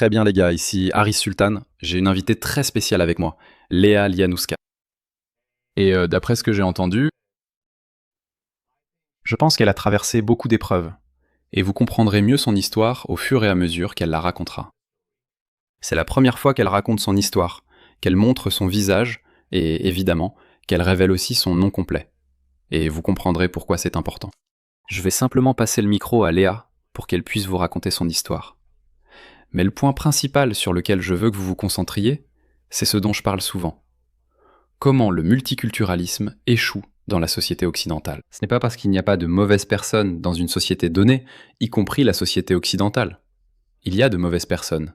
Très bien les gars, ici Haris Sultan. J'ai une invitée très spéciale avec moi, Léa Lianouska. Et d'après ce que j'ai entendu, je pense qu'elle a traversé beaucoup d'épreuves. Et vous comprendrez mieux son histoire au fur et à mesure qu'elle la racontera. C'est la première fois qu'elle raconte son histoire, qu'elle montre son visage, et évidemment, qu'elle révèle aussi son nom complet. Et vous comprendrez pourquoi c'est important. Je vais simplement passer le micro à Léa pour qu'elle puisse vous raconter son histoire. Mais le point principal sur lequel je veux que vous vous concentriez, c'est ce dont je parle souvent. Comment le multiculturalisme échoue dans la société occidentale. Ce n'est pas parce qu'il n'y a pas de mauvaises personnes dans une société donnée, y compris la société occidentale. Il y a de mauvaises personnes.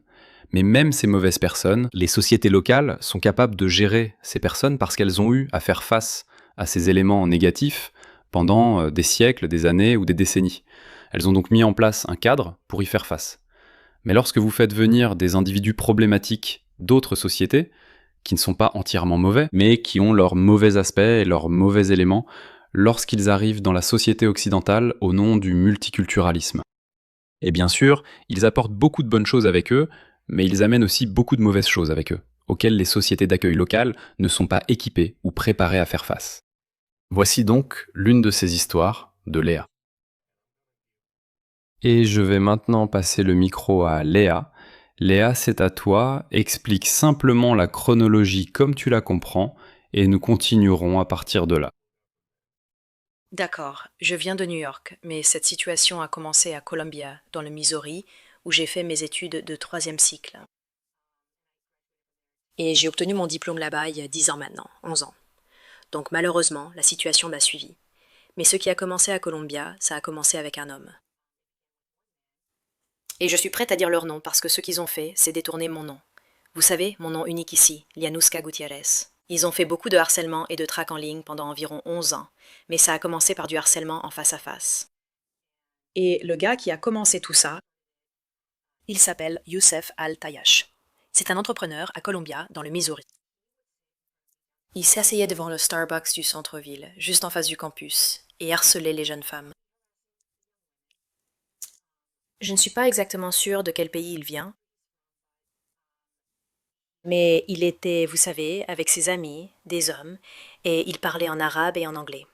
Mais même ces mauvaises personnes, les sociétés locales sont capables de gérer ces personnes parce qu'elles ont eu à faire face à ces éléments négatifs pendant des siècles, des années ou des décennies. Elles ont donc mis en place un cadre pour y faire face. Mais lorsque vous faites venir des individus problématiques d'autres sociétés, qui ne sont pas entièrement mauvais, mais qui ont leurs mauvais aspects et leurs mauvais éléments lorsqu'ils arrivent dans la société occidentale au nom du multiculturalisme. Et bien sûr, ils apportent beaucoup de bonnes choses avec eux, mais ils amènent aussi beaucoup de mauvaises choses avec eux, auxquelles les sociétés d'accueil locales ne sont pas équipées ou préparées à faire face. Voici donc l'une de ces histoires de Léa. Et je vais maintenant passer le micro à Léa. Léa, c'est à toi. Explique simplement la chronologie comme tu la comprends et nous continuerons à partir de là. D'accord, je viens de New York, mais cette situation a commencé à Columbia, dans le Missouri, où j'ai fait mes études de 3e cycle. Et j'ai obtenu mon diplôme là-bas il y a 10 ans maintenant, 11 ans. Donc malheureusement, la situation m'a suivi. Mais ce qui a commencé à Columbia, ça a commencé avec un homme. Et je suis prête à dire leur nom parce que ce qu'ils ont fait, c'est détourner mon nom. Vous savez, mon nom unique ici, Lianouska Gutiérrez. Ils ont fait beaucoup de harcèlement et de traque en ligne pendant environ 11 ans, mais ça a commencé par du harcèlement en face à face. Et le gars qui a commencé tout ça, il s'appelle Youssef Al-Tayash. C'est un entrepreneur à Columbia, dans le Missouri. Il s'asseyait devant le Starbucks du centre-ville, juste en face du campus, et harcelait les jeunes femmes. Je ne suis pas exactement sûre de quel pays il vient, mais il était, vous savez, avec ses amis, des hommes, et il parlait en arabe et en anglais.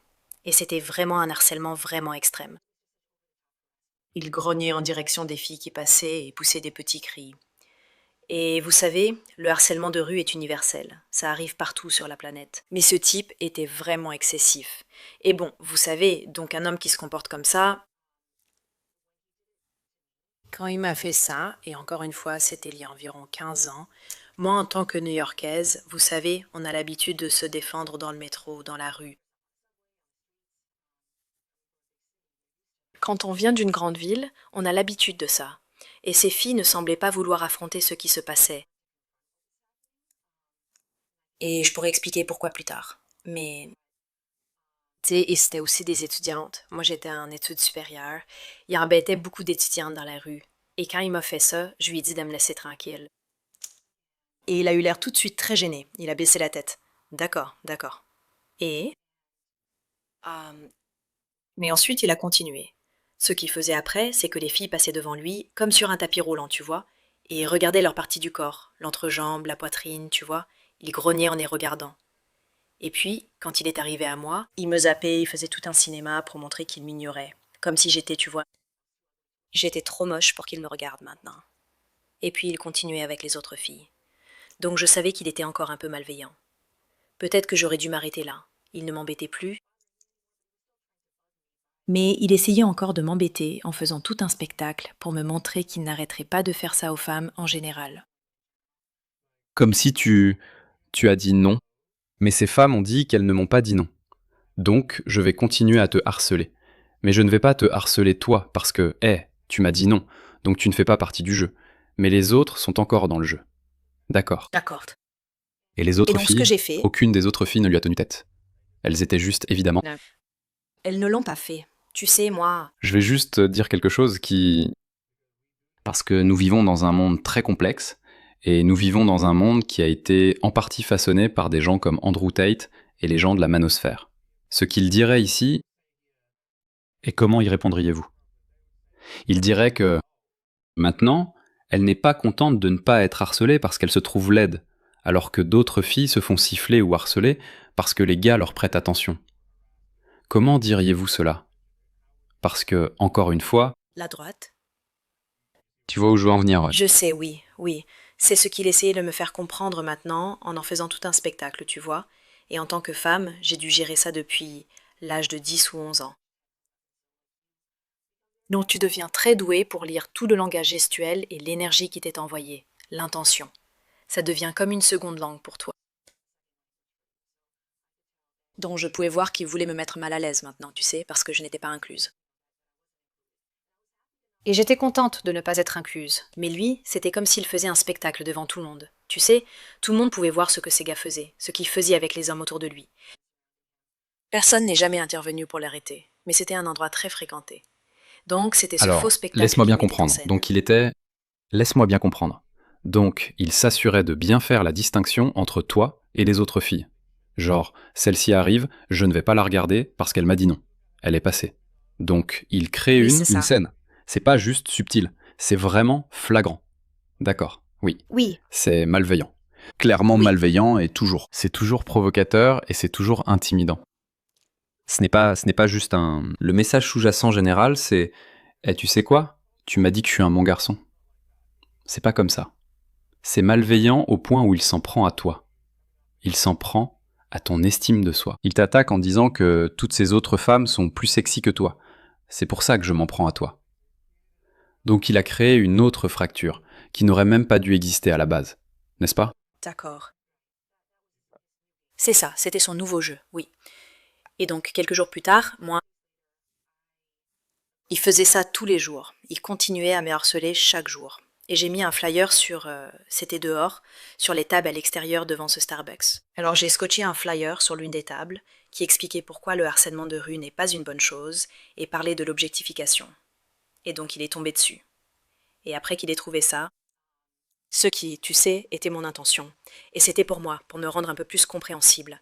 Et c'était vraiment un harcèlement vraiment extrême. Il grognait en direction des filles qui passaient et poussait des petits cris. Et vous savez, le harcèlement de rue est universel, ça arrive partout sur la planète. Mais ce type était vraiment excessif. Et bon, vous savez, donc un homme qui se comporte comme ça... Quand il m'a fait ça, et encore une fois, c'était il y a environ 15 ans, moi en tant que New-Yorkaise, vous savez, on a l'habitude de se défendre dans le métro, dans la rue. Quand on vient d'une grande ville, on a l'habitude de ça. Et ces filles ne semblaient pas vouloir affronter ce qui se passait. Et je pourrais expliquer pourquoi plus tard. Mais, tu sais, et c'était aussi des étudiantes. Moi, j'étais en études supérieures. Il embêtait beaucoup d'étudiantes dans la rue. Et quand il m'a fait ça, je lui ai dit de me laisser tranquille. Et il a eu l'air tout de suite très gêné. Il a baissé la tête. D'accord, d'accord. Et mais ensuite, il a continué. Ce qu'il faisait après, c'est que les filles passaient devant lui, comme sur un tapis roulant, tu vois, et regardaient leur partie du corps, l'entrejambe, la poitrine, tu vois. Il grognait en les regardant. Et puis, quand il est arrivé à moi, il me zappait, il faisait tout un cinéma pour montrer qu'il m'ignorait. Comme si j'étais, tu vois. J'étais trop moche pour qu'il me regarde maintenant. Et puis il continuait avec les autres filles. Donc je savais qu'il était encore un peu malveillant. Peut-être que j'aurais dû m'arrêter là. Il ne m'embêtait plus. Mais il essayait encore de m'embêter en faisant tout un spectacle pour me montrer qu'il n'arrêterait pas de faire ça aux femmes en général. Comme si tu as dit non, mais ces femmes ont dit qu'elles ne m'ont pas dit non. Donc, je vais continuer à te harceler. Mais je ne vais pas te harceler toi, parce que, tu m'as dit non, donc tu ne fais pas partie du jeu. Mais les autres sont encore dans le jeu. D'accord. D'accord. Et les Et autres donc ce que filles, j'ai fait, aucune des autres filles ne lui a tenu tête. Elles étaient juste, évidemment. elles ne l'ont pas fait. Tu sais, moi... Je vais juste dire quelque chose qui... Parce que nous vivons dans un monde très complexe, et nous vivons dans un monde qui a été en partie façonné par des gens comme Andrew Tate et les gens de la manosphère. Ce qu'il dirait ici, et comment y répondriez-vous? Il dirait que, maintenant, Elle n'est pas contente de ne pas être harcelée parce qu'elle se trouve laide, alors que d'autres filles se font siffler ou harceler parce que les gars leur prêtent attention. Comment diriez-vous cela? Parce que, encore une fois, La droite? tu vois où je veux en venir, ouais. Je sais, oui, oui. C'est ce qu'il essayait de me faire comprendre maintenant en faisant tout un spectacle, tu vois. Et en tant que femme, j'ai dû gérer ça depuis l'âge de 10 ou 11 ans. Donc tu deviens très doué pour lire tout le langage gestuel et l'énergie qui t'est envoyée, l'intention. Ça devient comme une seconde langue pour toi. Donc je pouvais voir qu'il voulait me mettre mal à l'aise maintenant, tu sais, parce que je n'étais pas incluse. Et j'étais contente de ne pas être incluse, mais lui, c'était comme s'il faisait un spectacle devant tout le monde. Tu sais, tout le monde pouvait voir ce que ces gars faisaient, ce qu'ils faisaient avec les hommes autour de lui. Personne n'est jamais intervenu pour l'arrêter, mais c'était un endroit très fréquenté. Donc c'était ce faux Alors, spectacle laisse-moi qu'il bien mettait en comprendre. scène. Laisse-moi bien comprendre. Donc, il s'assurait de bien faire la distinction entre toi et les autres filles. Genre, celle-ci arrive, je ne vais pas la regarder parce qu'elle m'a dit non. Elle est passée. Donc, il crée Oui, c'est une ça. scène. C'est pas juste subtil, c'est vraiment flagrant. D'accord, oui. Oui, C'est malveillant. Clairement oui. malveillant et toujours. C'est toujours provocateur et c'est toujours intimidant. Ce n'est pas juste un... Le message sous-jacent général, c'est « tu sais quoi? Tu m'as dit que je suis un bon garçon. » C'est pas comme ça. C'est malveillant au point où il s'en prend à toi. Il s'en prend à ton estime de soi. Il t'attaque en disant que toutes ces autres femmes sont plus sexy que toi. C'est pour ça que je m'en prends à toi. Donc il a créé une autre fracture, qui n'aurait même pas dû exister à la base. N'est-ce pas? D'accord. C'est ça, c'était son nouveau jeu, oui. Et donc, quelques jours plus tard, moi, il faisait ça tous les jours. Il continuait à me harceler chaque jour. Et j'ai mis un flyer c'était dehors, sur les tables à l'extérieur devant ce Starbucks. Alors j'ai scotché un flyer sur l'une des tables qui expliquait pourquoi le harcèlement de rue n'est pas une bonne chose et parlait de l'objectification. Et donc il est tombé dessus. Et après qu'il ait trouvé ça, ce qui, tu sais, était mon intention. Et c'était pour moi, pour me rendre un peu plus compréhensible.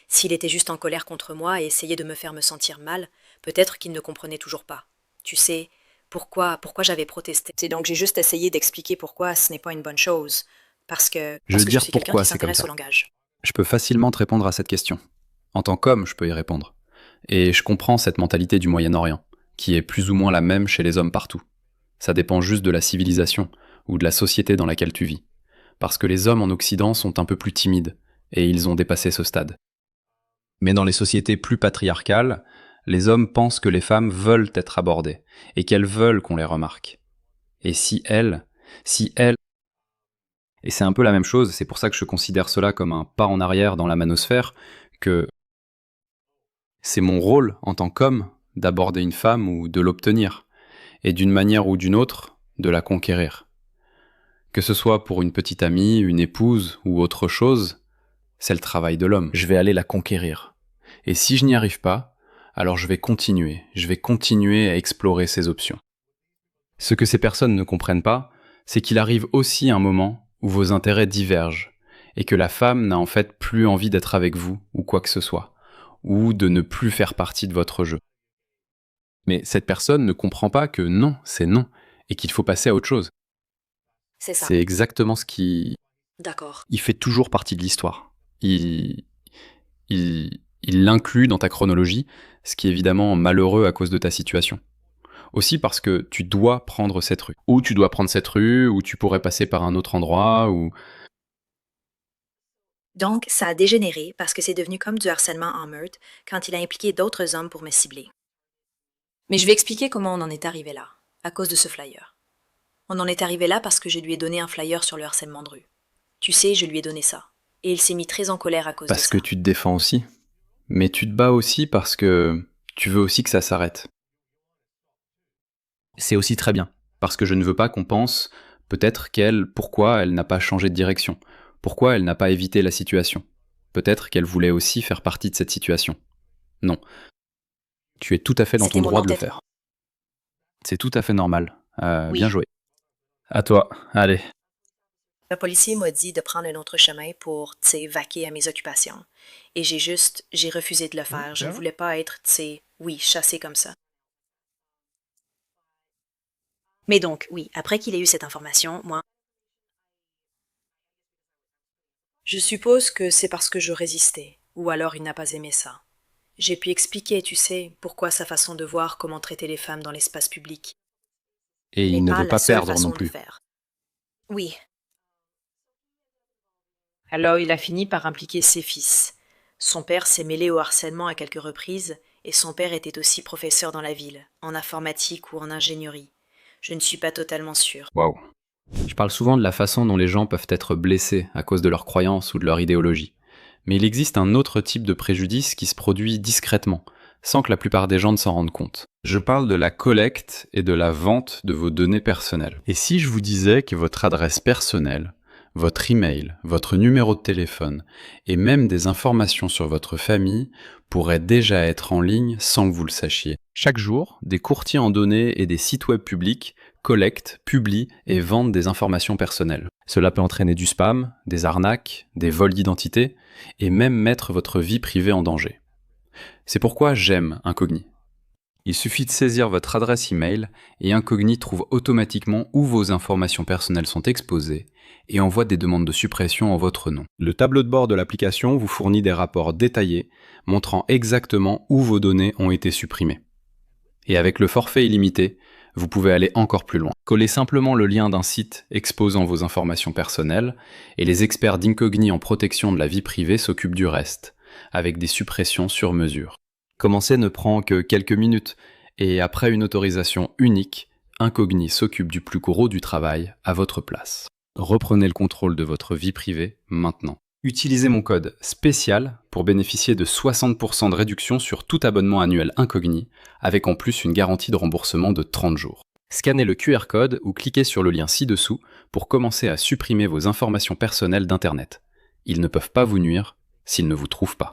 S'il était juste en colère contre moi et essayait de me faire me sentir mal, peut-être qu'il ne comprenait toujours pas. Tu sais, pourquoi j'avais protesté. C'est donc j'ai juste essayé d'expliquer pourquoi ce n'est pas une bonne chose. Je veux Je dire suis quelqu'un pourquoi qui c'est comme s'intéresse au ça. langage. Je peux facilement te répondre à cette question. En tant qu'homme, je peux y répondre. Et je comprends cette mentalité du Moyen-Orient, qui est plus ou moins la même chez les hommes partout. Ça dépend juste de la civilisation, ou de la société dans laquelle tu vis. Parce que les hommes en Occident sont un peu plus timides, et ils ont dépassé ce stade. Mais dans les sociétés plus patriarcales, les hommes pensent que les femmes veulent être abordées, et qu'elles veulent qu'on les remarque. Et si elles... Et c'est un peu la même chose, c'est pour ça que je considère cela comme un pas en arrière dans la manosphère, que c'est mon rôle en tant qu'homme d'aborder une femme ou de l'obtenir, et d'une manière ou d'une autre, de la conquérir. Que ce soit pour une petite amie, une épouse ou autre chose, c'est le travail de l'homme. Je vais aller la conquérir. Et si je n'y arrive pas, alors je vais continuer à explorer ces options. Ce que ces personnes ne comprennent pas, c'est qu'il arrive aussi un moment où vos intérêts divergent, et que la femme n'a en fait plus envie d'être avec vous ou quoi que ce soit, ou de ne plus faire partie de votre jeu. Mais cette personne ne comprend pas que non, c'est non, et qu'il faut passer à autre chose. C'est ça. C'est exactement ce qui... D'accord. Il fait toujours partie de l'histoire. Il l'inclut dans ta chronologie, ce qui est évidemment malheureux à cause de ta situation. Aussi parce que tu dois prendre cette rue. Ou tu dois prendre cette rue, ou tu pourrais passer par un autre endroit, ou... Donc, ça a dégénéré parce que c'est devenu comme du harcèlement en meurtre quand il a impliqué d'autres hommes pour me cibler. Mais je vais expliquer comment on en est arrivé là, à cause de ce flyer. On en est arrivé là parce que je lui ai donné un flyer sur le harcèlement de rue. Tu sais, je lui ai donné ça. Et il s'est mis très en colère à cause de Parce ça. que tu te défends aussi. Mais tu te bats aussi parce que tu veux aussi que ça s'arrête. C'est aussi très bien. Parce que je ne veux pas qu'on pense peut-être pourquoi elle n'a pas changé de direction. Pourquoi elle n'a pas évité la situation. Peut-être qu'elle voulait aussi faire partie de cette situation. Non. Tu es tout à fait dans C'était ton mon droit de le entêtement. faire. C'est tout à fait normal. Oui. Bien joué. À toi. Allez. Le policier m'a dit de prendre un autre chemin pour, tu sais, vaquer à mes occupations. Et j'ai refusé de le faire. Je ne voulais pas être, tu sais, oui, chassée comme ça. Mais donc, oui, après qu'il ait eu cette information, moi... Je suppose que c'est parce que je résistais, ou alors il n'a pas aimé ça. J'ai pu expliquer, tu sais, pourquoi sa façon de voir comment traiter les femmes dans l'espace public Et n'est il ne pas veut la pas seule perdre non façon de plus. faire. Oui. Alors il a fini par impliquer ses fils. Son père s'est mêlé au harcèlement à quelques reprises, et son père était aussi professeur dans la ville, en informatique ou en ingénierie. Je ne suis pas totalement sûre. Waouh. Je parle souvent de la façon dont les gens peuvent être blessés à cause de leurs croyances ou de leur idéologie. Mais il existe un autre type de préjudice qui se produit discrètement, sans que la plupart des gens ne s'en rendent compte. Je parle de la collecte et de la vente de vos données personnelles. Et si je vous disais que votre adresse personnelle, votre email, votre numéro de téléphone et même des informations sur votre famille pourraient déjà être en ligne sans que vous le sachiez. Chaque jour, des courtiers en données et des sites web publics collectent, publient et vendent des informations personnelles. Cela peut entraîner du spam, des arnaques, des vols d'identité et même mettre votre vie privée en danger. C'est pourquoi j'aime Incogni. Il suffit de saisir votre adresse email et Incogni trouve automatiquement où vos informations personnelles sont exposées et envoie des demandes de suppression en votre nom. Le tableau de bord de l'application vous fournit des rapports détaillés montrant exactement où vos données ont été supprimées. Et avec le forfait illimité, vous pouvez aller encore plus loin. Collez simplement le lien d'un site exposant vos informations personnelles et les experts d'Incogni en protection de la vie privée s'occupent du reste, avec des suppressions sur mesure. Commencer ne prend que quelques minutes et après une autorisation unique, Incogni s'occupe du plus gros du travail à votre place. Reprenez le contrôle de votre vie privée maintenant. Utilisez mon code spécial pour bénéficier de 60% de réduction sur tout abonnement annuel Incogni, avec en plus une garantie de remboursement de 30 jours. Scannez le QR code ou cliquez sur le lien ci-dessous pour commencer à supprimer vos informations personnelles d'Internet. Ils ne peuvent pas vous nuire s'ils ne vous trouvent pas.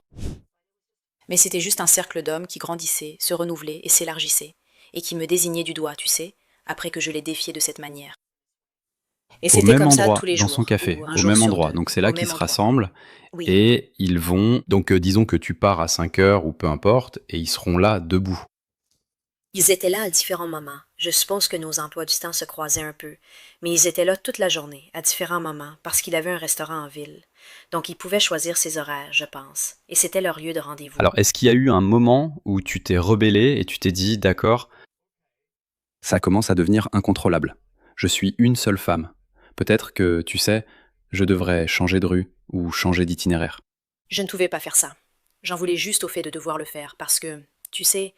Mais c'était juste un cercle d'hommes qui grandissait, se renouvelait et s'élargissait, et qui me désignait du doigt, tu sais, après que je l'ai défié de cette manière. Et Au c'était même comme ça endroit, tous les dans jours, son café, ou un au jour même sur endroit. deux, Donc c'est là au qu'ils même se endroit. rassemblent Oui. et ils vont, donc disons que tu pars à 5 heures ou peu importe, et ils seront là debout. Ils étaient là à différents moments. Je suppose que nos emplois du temps se croisaient un peu, mais ils étaient là toute la journée, à différents moments, parce qu'il avait un restaurant en ville. Donc ils pouvaient choisir ses horaires, je pense, et c'était leur lieu de rendez-vous. Alors est-ce qu'il y a eu un moment où tu t'es rebellé et tu t'es dit, d'accord, ça commence à devenir incontrôlable. Je suis une seule femme. Peut-être que, tu sais, je devrais changer de rue ou changer d'itinéraire. Je ne pouvais pas faire ça. J'en voulais juste au fait de devoir le faire, parce que, tu sais,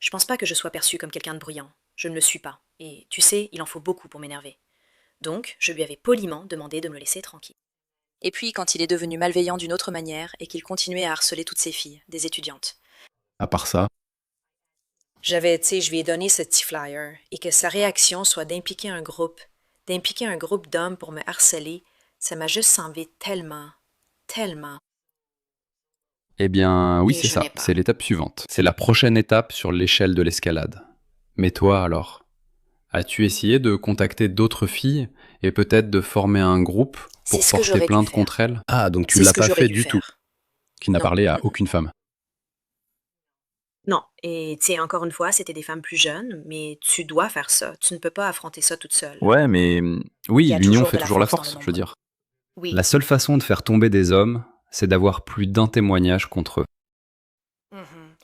je pense pas que je sois perçue comme quelqu'un de bruyant. Je ne le suis pas, et tu sais, il en faut beaucoup pour m'énerver. Donc, je lui avais poliment demandé de me laisser tranquille. Et puis, quand il est devenu malveillant d'une autre manière, et qu'il continuait à harceler toutes ses filles, des étudiantes. À part ça, Je lui ai donné ce petit flyer, et que sa réaction soit d'impliquer un groupe d'hommes pour me harceler, ça m'a juste semblé tellement, tellement. eh bien oui Et c'est je ça, n'ai pas. c'est l'étape suivante. C'est la prochaine étape sur l'échelle de l'escalade. Mais toi alors, as-tu essayé de contacter d'autres filles et peut-être de former un groupe C'est pour ce que porter j'aurais dû plainte faire. contre elles? Ah, donc tu C'est ce l'as que pas j'aurais fait dû du tout, faire. qui n'a Non. parlé à aucune femme. Non, et tu sais, encore une fois, c'était des femmes plus jeunes, mais tu dois faire ça. Tu ne peux pas affronter ça toute seule. Ouais, mais Il oui, y a l'union toujours fait de la toujours la force dans force, le je veux nombre. dire. Oui. La seule façon de faire tomber des hommes, c'est d'avoir plus d'un témoignage contre eux.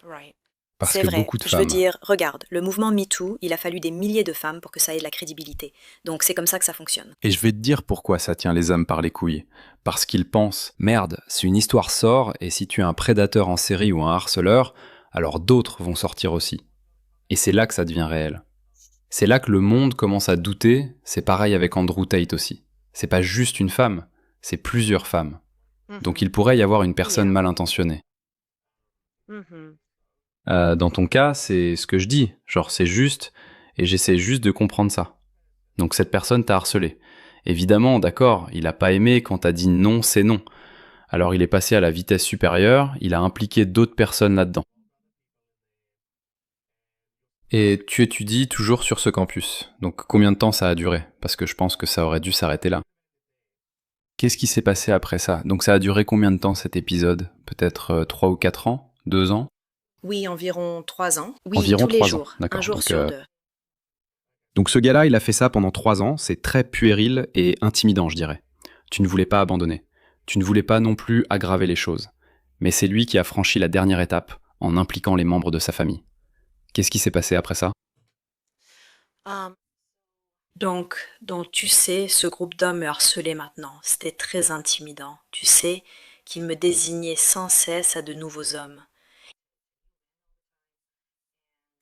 Right. Parce C'est que vrai. beaucoup de Je veux femmes. dire, regarde, le mouvement MeToo, il a fallu des milliers de femmes pour que ça ait de la crédibilité. Donc c'est comme ça que ça fonctionne. Et je vais te dire pourquoi ça tient les hommes par les couilles. Parce qu'ils pensent, merde, si une histoire sort, et si tu es un prédateur en série ou un harceleur, alors d'autres vont sortir aussi. Et c'est là que ça devient réel. C'est là que le monde commence à douter, c'est pareil avec Andrew Tate aussi. C'est pas juste une femme, c'est plusieurs femmes. Donc il pourrait y avoir une personne Yeah. mal intentionnée. Dans ton cas, c'est ce que je dis, genre c'est juste, et j'essaie juste de comprendre ça. Donc cette personne t'a harcelé. Évidemment, d'accord, il a pas aimé quand t'as dit non, c'est non. Alors il est passé à la vitesse supérieure, il a impliqué d'autres personnes là-dedans. Et tu étudies toujours sur ce campus. Donc combien de temps ça a duré? Parce que je pense que ça aurait dû s'arrêter là. Qu'est-ce qui s'est passé après ça? Donc ça a duré combien de temps cet épisode? Peut-être 3 ou 4 ans? 2 ans? Oui, environ 3 ans. Oui, Environ tous les 3 ans, jours, d'accord. un jour Donc, sur deux. Donc ce gars-là, il a fait ça pendant 3 ans, c'est très puéril et intimidant, je dirais. Tu ne voulais pas abandonner. Tu ne voulais pas non plus aggraver les choses. Mais c'est lui qui a franchi la dernière étape en impliquant les membres de sa famille. Qu'est-ce qui s'est passé après ça? Donc, tu sais, ce groupe d'hommes me harcelait maintenant. C'était très intimidant. Tu sais, qu'ils me désignaient sans cesse à de nouveaux hommes.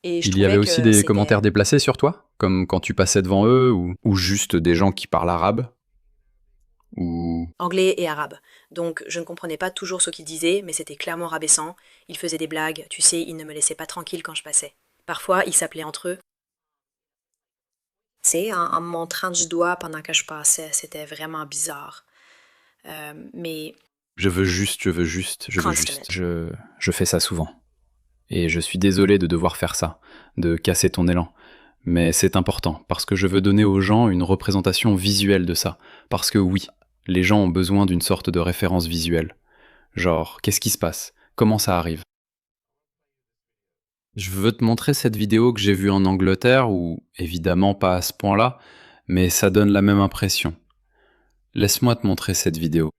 Et je Il y avait trouvais aussi que des c'était commentaires déplacés sur toi? Comme quand tu passais devant eux, ou juste des gens qui parlent arabe? Ou... anglais et arabe. Donc, je ne comprenais pas toujours ce qu'ils disaient, mais c'était clairement rabaissant. Ils faisaient des blagues. Tu sais, ils ne me laissaient pas tranquille quand je passais. Parfois, ils s'appelaient entre eux. Tu sais, en me montrant du doigt pendant que je passais. C'était vraiment bizarre. Mais Je veux juste, je veux juste, je veux constant. juste. Je fais ça souvent. Et je suis désolé de devoir faire ça, de casser ton élan. Mais c'est important, parce que je veux donner aux gens une représentation visuelle de ça. Parce que oui, les gens ont besoin d'une sorte de référence visuelle. Genre, qu'est-ce qui se passe? Comment ça arrive? Je veux te montrer cette vidéo que j'ai vue en Angleterre, où évidemment pas à ce point-là, mais ça donne la même impression. Laisse-moi te montrer cette vidéo.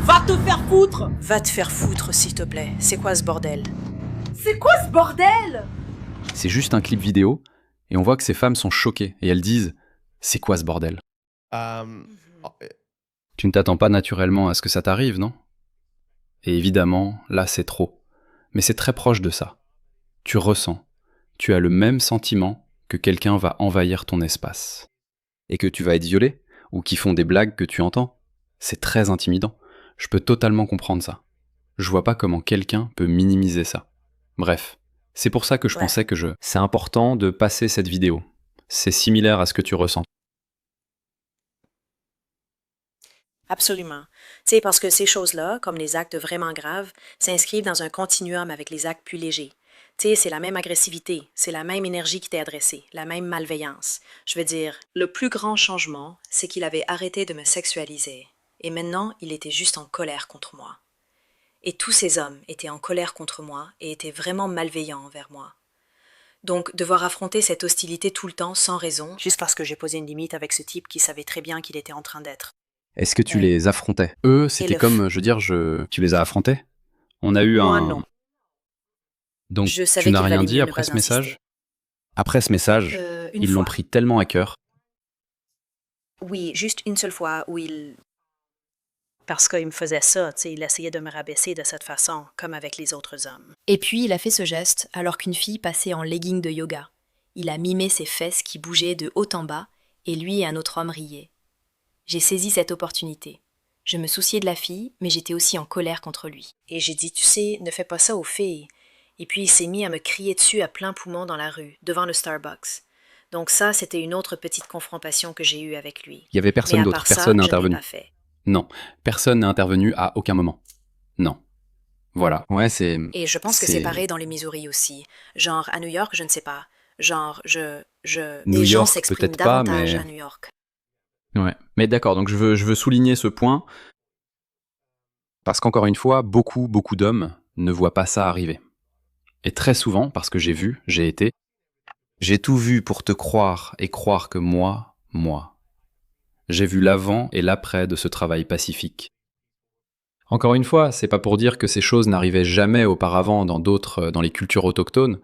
Va te faire foutre! Va te faire foutre, s'il te plaît. C'est quoi ce bordel? C'est quoi ce bordel? C'est juste un clip vidéo, et on voit que ces femmes sont choquées, et elles disent « C'est quoi ce bordel ?» Tu ne t'attends pas naturellement à ce que ça t'arrive, non? Et évidemment, là c'est trop. Mais c'est très proche de ça. Tu ressens, tu as le même sentiment que quelqu'un va envahir ton espace. Et que tu vas être violé, ou qui font des blagues que tu entends. C'est très intimidant. Je peux totalement comprendre ça. Je vois pas comment quelqu'un peut minimiser ça. Bref, c'est pour ça que je pensais que c'est important de passer cette vidéo. C'est similaire à ce que tu ressens. Absolument. Tu sais, parce que ces choses-là, comme les actes vraiment graves, s'inscrivent dans un continuum avec les actes plus légers. Tu sais, c'est la même agressivité, c'est la même énergie qui t'est adressée, la même malveillance. Je veux dire, le plus grand changement, c'est qu'il avait arrêté de me sexualiser. Et maintenant, il était juste en colère contre moi. Et tous ces hommes étaient en colère contre moi et étaient vraiment malveillants envers moi. Donc, devoir affronter cette hostilité tout le temps, sans raison, juste parce que j'ai posé une limite avec ce type qui savait très bien qu'il était en train d'être. Est-ce que tu les affrontais? Eux, c'était comme, je veux dire, tu les as affrontés? On a eu Moi, non. Donc, Je savais tu n'as qu'il rien valait dit mieux après ne ce pas message? insister. Après ce message, Une ils l'ont fois. pris tellement à cœur. Oui, juste une seule fois où il... Parce qu'il me faisait ça, tu sais, il essayait de me rabaisser de cette façon, comme avec les autres hommes. Et puis, il a fait ce geste alors qu'une fille passait en legging de yoga. Il a mimé ses fesses qui bougeaient de haut en bas, et lui et un autre homme riaient. J'ai saisi cette opportunité. Je me souciais de la fille, mais j'étais aussi en colère contre lui. Et j'ai dit, tu sais, ne fais pas ça aux filles. Et puis il s'est mis à me crier dessus à plein poumon dans la rue, devant le Starbucks. Donc ça, c'était une autre petite confrontation que j'ai eue avec lui. Il y avait personne Mais à d'autre, part ça, personne n'est je n'ai intervenu. pas fait. Non, personne n'est intervenu à aucun moment. Non. Voilà. Ouais, c'est... Et je pense que c'est pareil dans les Missouri aussi. Genre, à New York, je ne sais pas. Genre, New les gens York, s'expriment peut-être pas, davantage mais... à New York. Ouais. Mais d'accord, donc je veux souligner ce point, parce qu'encore une fois, beaucoup d'hommes ne voient pas ça arriver. Et très souvent, parce que j'ai tout vu pour te croire et croire que moi, j'ai vu l'avant et l'après de ce travail pacifique. Encore une fois, c'est pas pour dire que ces choses n'arrivaient jamais auparavant dans les cultures autochtones,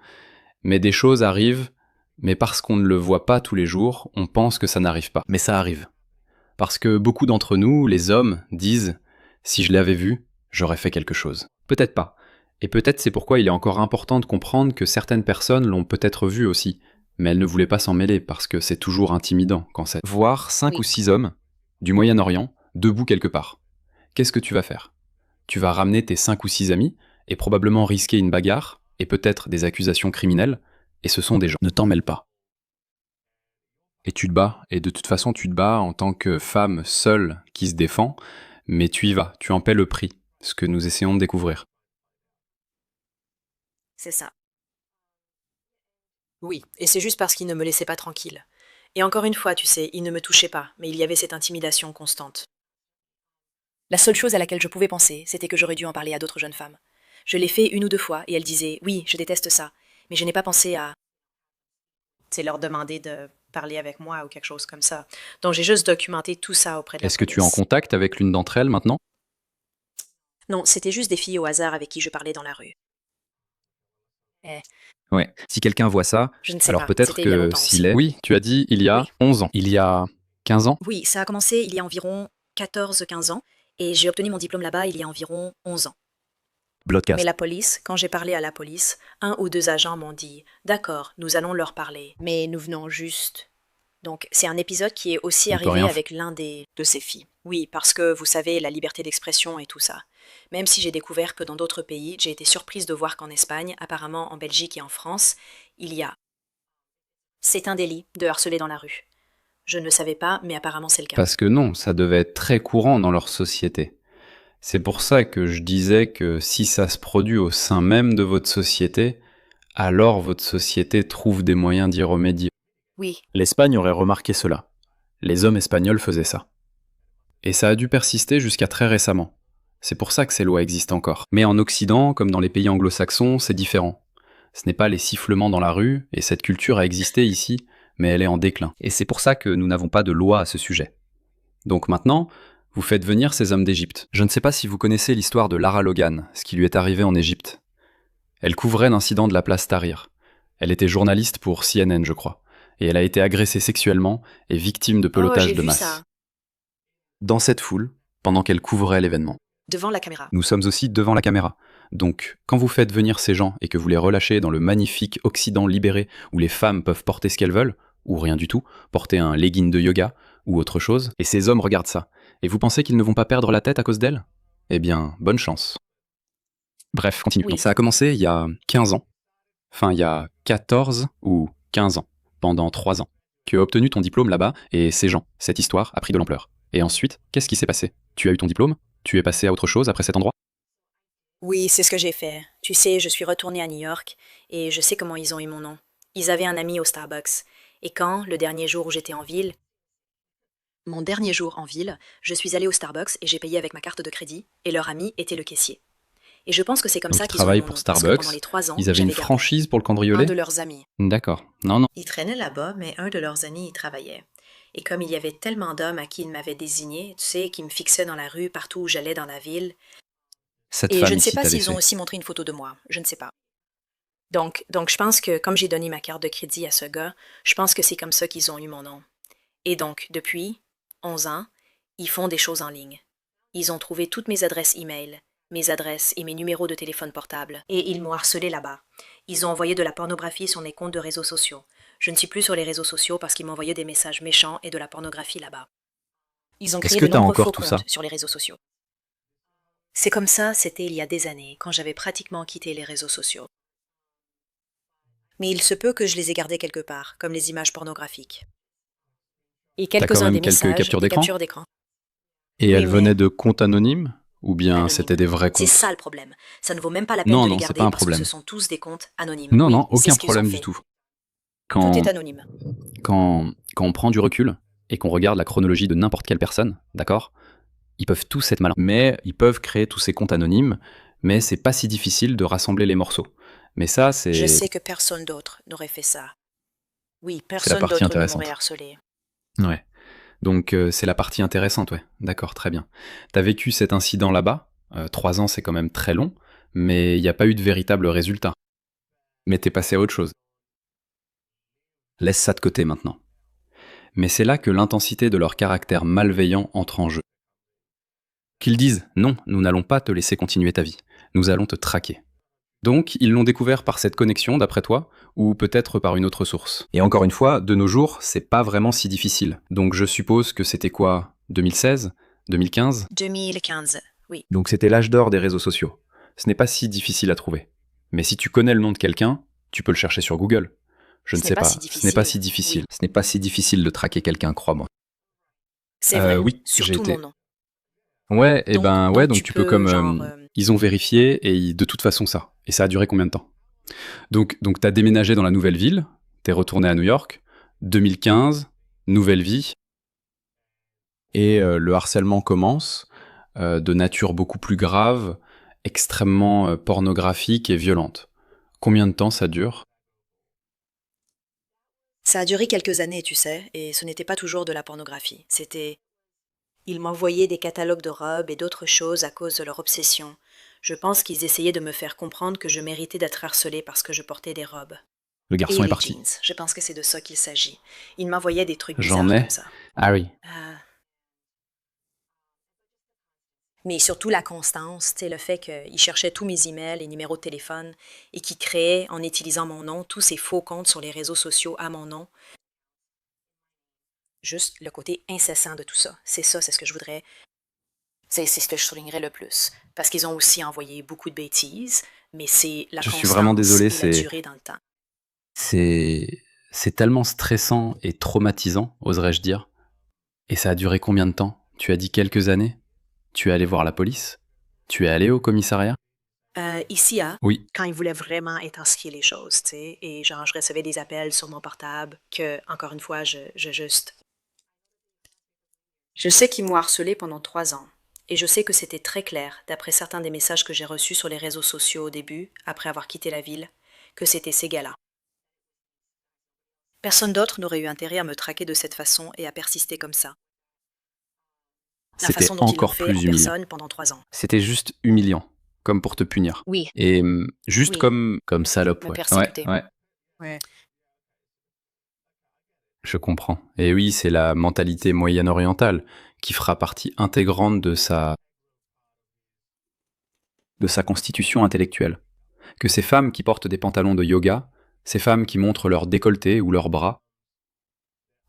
mais des choses arrivent, mais parce qu'on ne le voit pas tous les jours, on pense que ça n'arrive pas. Mais ça arrive. Parce que beaucoup d'entre nous, les hommes, disent « si je l'avais vu, j'aurais fait quelque chose ». Peut-être pas. Et peut-être c'est pourquoi il est encore important de comprendre que certaines personnes l'ont peut-être vu aussi, mais elles ne voulaient pas s'en mêler parce que c'est toujours intimidant quand c'est... Voir 5 ou 6 hommes du Moyen-Orient debout quelque part. Qu'est-ce que tu vas faire? Tu vas ramener tes 5 ou 6 amis et probablement risquer une bagarre et peut-être des accusations criminelles, et ce sont des gens. Ne t'en mêle pas. Et tu te bats, et de toute façon tu te bats en tant que femme seule qui se défend, mais tu y vas, tu en paies le prix, ce que nous essayons de découvrir. C'est ça. Oui, et c'est juste parce qu'il ne me laissait pas tranquille. Et encore une fois, tu sais, il ne me touchait pas, mais il y avait cette intimidation constante. La seule chose à laquelle je pouvais penser, c'était que j'aurais dû en parler à d'autres jeunes femmes. Je l'ai fait 1 ou 2 fois, et elles disaient « Oui, je déteste ça », mais je n'ai pas pensé à... leur demander de parler avec moi ou quelque chose comme ça. Donc, j'ai juste documenté tout ça auprès de la Est-ce que tu es en police. contact avec l'une d'entre elles maintenant? Non, c'était juste des filles au hasard avec qui je parlais dans la rue. Ouais. Si quelqu'un voit ça, Je ne sais alors pas, peut-être c'était il y a que longtemps s'il aussi. est... Oui, tu as dit il y a Oui. 11 ans. Il y a 15 ans? Oui, ça a commencé il y a environ 14-15 ans et j'ai obtenu mon diplôme là-bas il y a environ 11 ans. Broadcast. Mais la police, quand j'ai parlé à la police, 1 ou 2 agents m'ont dit « D'accord, nous allons leur parler, mais nous venons juste… » Donc, c'est un épisode qui est aussi On peut arrivé rien avec l'un de ces filles. Oui, parce que, vous savez, la liberté d'expression et tout ça. Même si j'ai découvert que dans d'autres pays, j'ai été surprise de voir qu'en Espagne, apparemment en Belgique et en France, il y a… C'est un délit de harceler dans la rue. Je ne le savais pas, mais apparemment c'est le cas. Parce que non, ça devait être très courant dans leur société. C'est pour ça que je disais que si ça se produit au sein même de votre société, alors votre société trouve des moyens d'y remédier. Oui, L'Espagne aurait remarqué cela. Les hommes espagnols faisaient ça. Et ça a dû persister jusqu'à très récemment. C'est pour ça que ces lois existent encore. Mais en Occident, comme dans les pays anglo-saxons, c'est différent. Ce n'est pas les sifflements dans la rue, et cette culture a existé ici, mais elle est en déclin. Et c'est pour ça que nous n'avons pas de loi à ce sujet. Donc maintenant, vous faites venir ces hommes d'Égypte. Je ne sais pas si vous connaissez l'histoire de Lara Logan, ce qui lui est arrivé en Égypte. Elle couvrait l'incident de la place Tahrir. Elle était journaliste pour CNN, je crois. Et elle a été agressée sexuellement et victime de pelotage j'ai de vu masse. ça. Dans cette foule, pendant qu'elle couvrait l'événement. Devant la caméra. Nous sommes aussi devant la caméra. Donc, quand vous faites venir ces gens et que vous les relâchez dans le magnifique Occident libéré où les femmes peuvent porter ce qu'elles veulent, ou rien du tout, porter un legging de yoga, ou autre chose, et ces hommes regardent ça, et vous pensez qu'ils ne vont pas perdre la tête à cause d'elles? Eh bien, bonne chance. Bref, continue. Oui. Donc ça a commencé il y a 15 ans. Enfin, il y a 14 ou 15 ans, pendant 3 ans. Tu as obtenu ton diplôme là-bas, et ces gens, cette histoire a pris de l'ampleur. Et ensuite, qu'est-ce qui s'est passé? Tu as eu ton diplôme? Tu es passé à autre chose après cet endroit? Oui, c'est ce que j'ai fait. Tu sais, je suis retournée à New York et je sais comment ils ont eu mon nom. Ils avaient un ami au Starbucks. Et quand, le dernier jour où j'étais en ville, mon dernier jour en ville, je suis allée au Starbucks et j'ai payé avec ma carte de crédit et leur ami était le caissier. Et je pense que c'est comme Donc ça ils qu'ils ont eu travaillent mon pour nom, parce que Starbucks, pendant les 3 ans, ils avaient une j'avais gardé franchise pour le un cambrioler? de leurs amis. D'accord. Non. Ils traînaient là-bas, mais un de leurs amis y travaillait. Et comme il y avait tellement d'hommes à qui ils m'avaient désigné, tu sais, qui me fixaient dans la rue partout où j'allais dans la ville, Cette et femme je ne sais ici pas t'a s'ils ont laissé. aussi montré une photo de moi, je ne sais pas. Donc je pense que comme j'ai donné ma carte de crédit à ce gars, je pense que c'est comme ça qu'ils ont eu mon nom. Et donc, depuis 11 ans, ils font des choses en ligne. Ils ont trouvé toutes mes adresses e-mail, mes adresses et mes numéros de téléphone portable, et ils m'ont harcelé là-bas. Ils ont envoyé de la pornographie sur mes comptes de réseaux sociaux. Je ne suis plus sur les réseaux sociaux parce qu'ils m'envoyaient des messages méchants et de la pornographie là-bas. Ils ont Est-ce créé que de t'as nombreux encore faux tout comptes ça? sur les réseaux sociaux. C'est comme ça, c'était il y a des années, quand j'avais pratiquement quitté les réseaux sociaux. Mais il se peut que je les ai gardés quelque part, comme les images pornographiques. Et T'as quand quelques-uns même des quelques messages, captures des d'écran? captures d'écran. Et Oui, elles mais- venaient de comptes anonymes? Ou bien Anonymes. c'était des vrais C'est comptes? ça le problème. Ça ne vaut même pas la peine Non, de non, les c'est garder pas un parce que problème. ce sont tous des comptes anonymes. Non, Oui, non, c'est aucun ce qu'ils ont problème fait. du tout. Tout Quand, est anonyme. quand on prend du recul et qu'on regarde la chronologie de n'importe quelle personne, d'accord? Ils peuvent tous être malins. Mais ils peuvent créer tous ces comptes anonymes, mais c'est pas si difficile de rassembler les morceaux. Mais ça, Je c'est sais que personne d'autre n'aurait fait ça. Oui, la personne partie d'autre ne intéressante. m'aurait harcelé. Ouais. Donc c'est la partie intéressante, ouais. D'accord, très bien. T'as vécu cet incident là-bas. 3 ans, c'est quand même très long, mais il n'y a pas eu de véritable résultat. Mais t'es passé à autre chose. Laisse ça de côté maintenant. Mais c'est là que l'intensité de leur caractère malveillant entre en jeu. Qu'ils disent « Non, nous n'allons pas te laisser continuer ta vie. Nous allons te traquer. » Donc, ils l'ont découvert par cette connexion, d'après toi, ou peut-être par une autre source. Et encore une fois, de nos jours, c'est pas vraiment si difficile. Donc je suppose que c'était quoi? 2016? 2015? 2015, oui. Donc c'était l'âge d'or des réseaux sociaux. Ce n'est pas si difficile à trouver. Mais si tu connais le nom de quelqu'un, tu peux le chercher sur Google. Je ne sais pas, ce n'est pas si difficile. Oui. Ce n'est pas si difficile de traquer quelqu'un, crois-moi. C'est vrai, oui, surtout j'ai été. mon nom. Ouais, et Donc donc tu peux peux, comme... genre, ils ont vérifié, et de toute façon ça. Et ça a duré combien de temps? Donc t'as déménagé dans la nouvelle ville, t'es retourné à New York, 2015, nouvelle vie, et le harcèlement commence, de nature beaucoup plus grave, extrêmement pornographique et violente. Combien de temps ça dure? Ça a duré quelques années, tu sais, et ce n'était pas toujours de la pornographie. C'était... Ils m'envoyaient des catalogues de robes et d'autres choses à cause de leur obsession. Je pense qu'ils essayaient de me faire comprendre que je méritais d'être harcelée parce que je portais des robes. Le Et garçon est les parti. jeans, je pense que c'est de ça qu'il s'agit. Ils m'envoyaient des trucs J'en bizarres ai. comme ça. Harry. Mais surtout la constance, tu sais, le fait qu'ils cherchaient tous mes emails et numéros de téléphone et qu'ils créaient, en utilisant mon nom, tous ces faux comptes sur les réseaux sociaux à mon nom. Juste le côté incessant de tout ça. C'est ça, c'est ce que je voudrais... C'est ce que je soulignerais le plus. Parce qu'ils ont aussi envoyé beaucoup de bêtises, mais c'est la Je constance suis vraiment désolé, et la durée dans le temps. C'est tellement stressant et traumatisant, oserais-je dire. Et ça a duré combien de temps? Tu as dit quelques années? Tu es allé voir la police? Tu es allé au commissariat? Ici, Oui. quand ils voulaient vraiment intensifier les choses, tu sais, et genre, je recevais des appels sur mon portable que, encore une fois, je juste... Je sais qu'ils m'ont harcelé pendant 3 ans. Et je sais que c'était très clair, d'après certains des messages que j'ai reçus sur les réseaux sociaux au début, après avoir quitté la ville, que c'était ces gars-là. Personne d'autre n'aurait eu intérêt à me traquer de cette façon et à persister comme ça. La C'était façon dont ils l'ont encore fait plus en humiliant. personne pendant 3 ans. C'était juste humiliant, comme pour te punir. Oui. Et juste Oui. comme salope, Me ouais. persécuter. Ouais. Je comprends. Et oui, c'est la mentalité moyen-orientale qui fera partie intégrante de sa constitution intellectuelle. Que ces femmes qui portent des pantalons de yoga, ces femmes qui montrent leur décolleté ou leurs bras,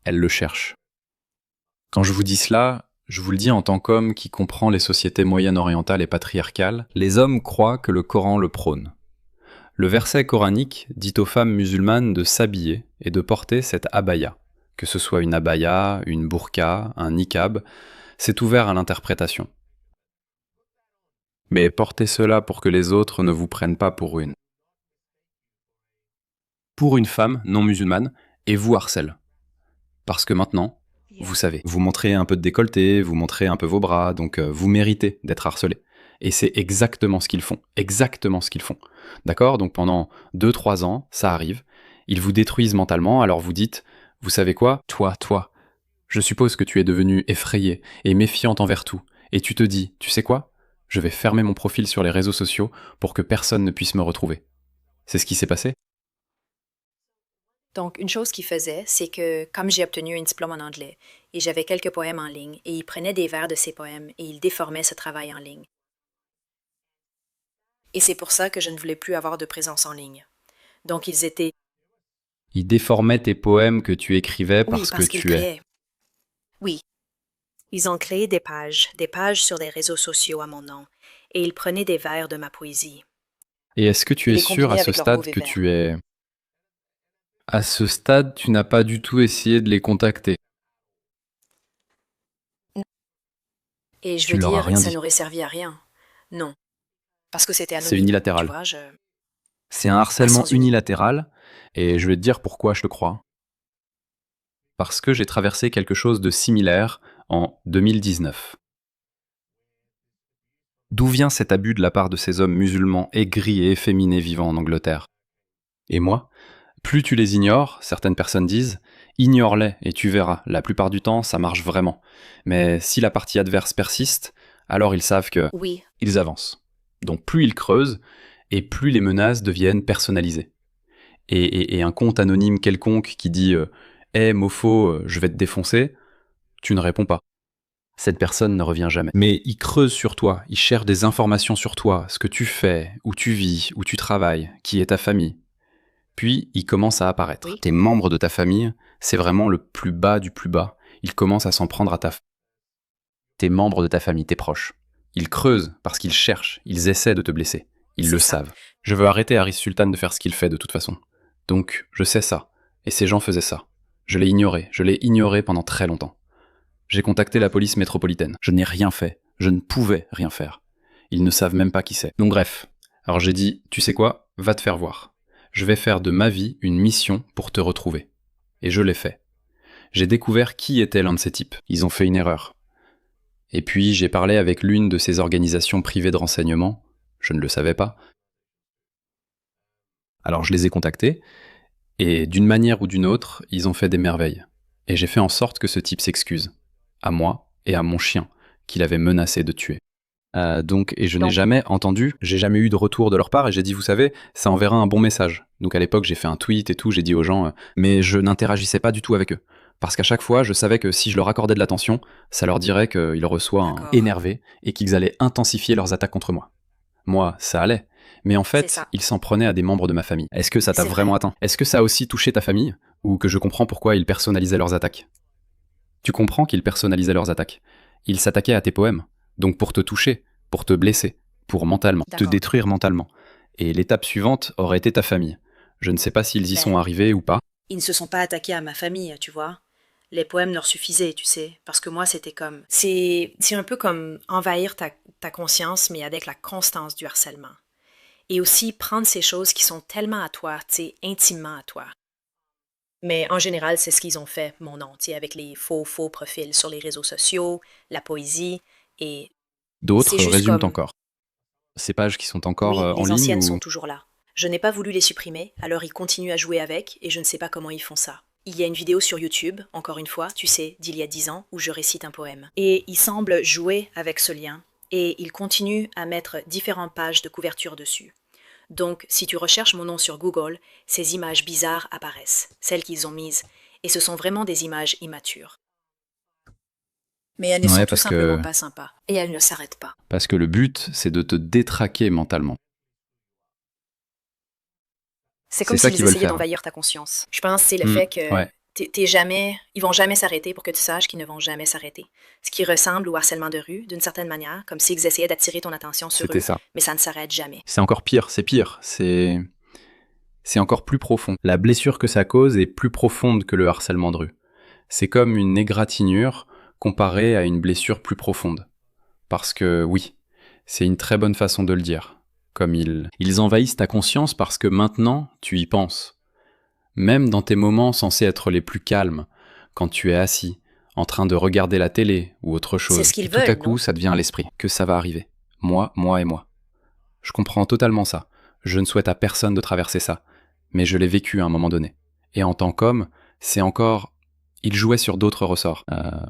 elles le cherchent. Quand je vous dis cela, je vous le dis en tant qu'homme qui comprend les sociétés moyen-orientales et patriarcales, les hommes croient que le Coran le prône. Le verset coranique dit aux femmes musulmanes de s'habiller et de porter cette abaya. Que ce soit une abaya, une burqa, un niqab, c'est ouvert à l'interprétation. Mais portez cela pour que les autres ne vous prennent pas pour une femme non musulmane et vous harcèle. Parce que maintenant, vous savez, vous montrez un peu de décolleté, vous montrez un peu vos bras, donc vous méritez d'être harcelé. Et c'est exactement ce qu'ils font, D'accord? Donc pendant 2-3 ans, ça arrive, ils vous détruisent mentalement, alors vous dites, vous savez quoi? Toi, je suppose que tu es devenue effrayée et méfiante envers tout, et tu te dis, tu sais quoi? Je vais fermer mon profil sur les réseaux sociaux pour que personne ne puisse me retrouver. C'est ce qui s'est passé? Donc, une chose qu'ils faisaient, c'est que, comme j'ai obtenu un diplôme en anglais, et j'avais quelques poèmes en ligne, et ils prenaient des vers de ces poèmes, et ils déformaient ce travail en ligne. Et c'est pour ça que je ne voulais plus avoir de présence en ligne. Donc, ils déformaient tes poèmes que tu écrivais parce que qu'ils tu es... créaient. Oui. Ils ont créé des pages sur les réseaux sociaux à mon nom, et ils prenaient des vers de ma poésie. Et est-ce que tu Et es les sûr à combinaient ce avec leurs stade mauvais que vers. tu es... À ce stade, tu n'as pas du tout essayé de les contacter. Et je Tu veux leur as dire, rien ça dit. n'aurait servi à rien. Non. Parce que c'était anonyme. C'est unilatéral. Tu vois, C'est un harcèlement Sans une- unilatéral, et je vais te dire pourquoi je te crois. Parce que j'ai traversé quelque chose de similaire en 2019. D'où vient cet abus de la part de ces hommes musulmans aigris et efféminés vivant en Angleterre? Et moi, plus tu les ignores, certaines personnes disent, ignore-les et tu verras, la plupart du temps ça marche vraiment. Mais si la partie adverse persiste, alors ils savent que Oui. ils avancent. Donc plus ils creusent, et plus les menaces deviennent personnalisées. Et un compte anonyme quelconque qui dit « Hey mofo, je vais te défoncer », tu ne réponds pas. Cette personne ne revient jamais. Mais ils creusent sur toi, ils cherchent des informations sur toi, ce que tu fais, où tu vis, où tu travailles, qui est ta famille. Puis, ils commencent à apparaître. Oui. Tes membres de ta famille, c'est vraiment le plus bas du plus bas. Ils commencent à s'en prendre à tes membres de ta famille, tes proches. Ils creusent parce qu'ils cherchent, ils essaient de te blesser. Ils C'est le ça. savent. Je veux arrêter Harris Sultan de faire ce qu'il fait de toute façon. Donc, je sais ça. Et ces gens faisaient ça. Je l'ai ignoré pendant très longtemps. J'ai contacté la police métropolitaine. Je n'ai rien fait. Je ne pouvais rien faire. Ils ne savent même pas qui c'est. Donc bref. Alors j'ai dit, tu sais quoi? Va te faire voir. Je vais faire de ma vie une mission pour te retrouver. Et je l'ai fait. J'ai découvert qui était l'un de ces types. Ils ont fait une erreur. Et puis j'ai parlé avec l'une de ces organisations privées de renseignement. Je ne le savais pas. Alors je les ai contactés. Et d'une manière ou d'une autre, ils ont fait des merveilles. Et j'ai fait en sorte que ce type s'excuse. À moi et à mon chien, qu'il avait menacé de tuer. Et je n'ai jamais entendu, j'ai jamais eu de retour de leur part, et j'ai dit, vous savez, ça enverra un bon message. Donc à l'époque, j'ai fait un tweet et tout, j'ai dit aux gens, mais je n'interagissais pas du tout avec eux. Parce qu'à chaque fois, je savais que si je leur accordais de l'attention, ça leur dirait qu'ils reçoivent un D'accord. énervé et qu'ils allaient intensifier leurs attaques contre moi. Moi, ça allait. Mais en C'est fait, ça. ils s'en prenaient à des membres de ma famille. Est-ce que ça t'a C'est vraiment vrai. atteint? Est-ce que ça a aussi touché ta famille? Ou que je comprends pourquoi ils personnalisaient leurs attaques? Tu comprends qu'ils personnalisaient leurs attaques. Ils s'attaquaient à tes poèmes. Donc pour te toucher, pour te blesser, pour mentalement, te D'accord. détruire mentalement. Et l'étape suivante aurait été ta famille. Je ne sais pas s'ils y Ben, sont arrivés ou pas. Ils ne se sont pas attaqués à ma famille, tu vois. Les poèmes leur suffisaient, tu sais, parce que moi, c'était comme... C'est un peu comme envahir ta conscience, mais avec la constance du harcèlement. Et aussi prendre ces choses qui sont tellement à toi, tu sais, intimement à toi. Mais en général, c'est ce qu'ils ont fait, mon nom, tu sais, avec les faux profils sur les réseaux sociaux, la poésie, et D'autres c'est juste résument comme... encore. Ces pages qui sont encore Oui, en les ligne anciennes ou... sont toujours là. Je n'ai pas voulu les supprimer, alors ils continuent à jouer avec, et je ne sais pas comment ils font ça. Il y a une vidéo sur YouTube, encore une fois, tu sais, d'il y a 10 ans, où je récite un poème. Et ils semblent jouer avec ce lien, et ils continuent à mettre différentes pages de couverture dessus. Donc, si tu recherches mon nom sur Google, ces images bizarres apparaissent, celles qu'ils ont mises, et ce sont vraiment des images immatures. Mais elles ne sont tout simplement pas sympas, et elles ne s'arrêtent pas. Parce que le but, c'est de te détraquer mentalement. C'est comme ça s'ils qu'ils veulent essayaient faire. d'envahir ta conscience. Je pense que c'est le fait que Ouais. ils vont jamais s'arrêter pour que tu saches qu'ils ne vont jamais s'arrêter. Ce qui ressemble au harcèlement de rue, d'une certaine manière, comme s'ils essayaient d'attirer ton attention sur C'était eux, ça. mais ça ne s'arrête jamais. C'est encore pire, c'est pire. C'est encore plus profond. La blessure que ça cause est plus profonde que le harcèlement de rue. C'est comme une égratignure comparée à une blessure plus profonde. Parce que oui, c'est une très bonne façon de le dire. Comme ils envahissent ta conscience parce que maintenant, tu y penses. Même dans tes moments censés être les plus calmes, quand tu es assis, en train de regarder la télé ou autre chose, C'est ce qu'ils et tout à veulent, coup, non? ça te vient à l'esprit que ça va arriver. Moi et moi. Je comprends totalement ça. Je ne souhaite à personne de traverser ça. Mais je l'ai vécu à un moment donné. Et en tant qu'homme, c'est encore... Il jouait sur d'autres ressorts.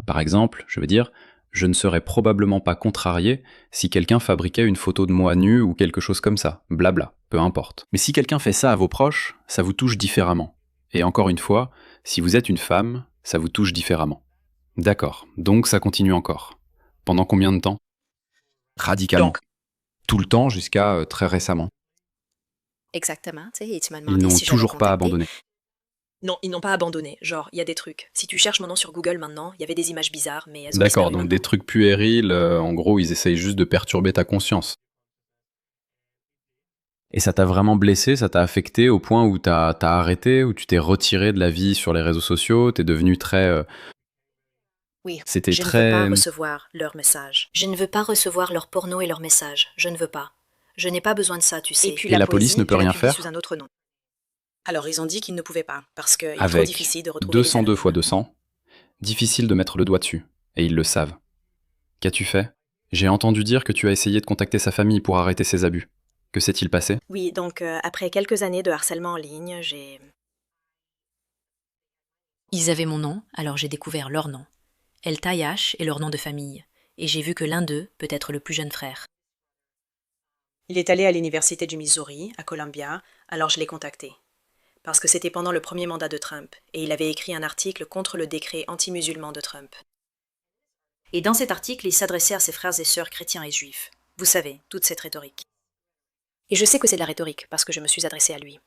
Par exemple, je veux dire, je ne serais probablement pas contrarié si quelqu'un fabriquait une photo de moi nu ou quelque chose comme ça. Blabla, peu importe. Mais si quelqu'un fait ça à vos proches, ça vous touche différemment. Et encore une fois, si vous êtes une femme, ça vous touche différemment. D'accord, donc ça continue encore. Pendant combien de temps? Radicalement. Donc. Tout le temps jusqu'à très récemment. Exactement, tu sais, et tu m'as Ils demandé n'ont si j'avais toujours pas contacté. abandonné. Non, ils n'ont pas abandonné. Genre, il y a des trucs. Si tu cherches mon nom sur Google maintenant, il y avait des images bizarres, mais elles ont D'accord, disparu donc maintenant. des trucs puérils, en gros, ils essayent juste de perturber ta conscience. Et ça t'a vraiment blessé, ça t'a affecté au point où t'as arrêté, où tu t'es retiré de la vie sur les réseaux sociaux, t'es devenu très... Oui, C'était je ne veux très... pas recevoir leurs messages. Je ne veux pas recevoir leur porno et leurs messages. Je ne veux pas. Je n'ai pas besoin de ça, tu sais. Et la police poésie, ne peut je la rien publie faire? sous un autre nom. Alors, ils ont dit qu'ils ne pouvaient pas, parce qu'il est trop Avec difficile de retrouver 202 les fois anonymes. 200, difficile de mettre le doigt dessus. Et ils le savent. Qu'as-tu fait? J'ai entendu dire que tu as essayé de contacter sa famille pour arrêter ses abus. Que s'est-il passé? Oui, donc après quelques années de harcèlement en ligne, j'ai... Ils avaient mon nom, alors j'ai découvert leur nom. El Tayash et leur nom de famille. Et j'ai vu que l'un d'eux peut être le plus jeune frère. Il est allé à l'université du Missouri, à Columbia, alors je l'ai contacté. Parce que c'était pendant le premier mandat de Trump, et il avait écrit un article contre le décret anti-musulman de Trump. Et dans cet article, il s'adressait à ses frères et sœurs chrétiens et juifs. Vous savez, toute cette rhétorique. Et je sais que c'est de la rhétorique, parce que je me suis adressée à lui.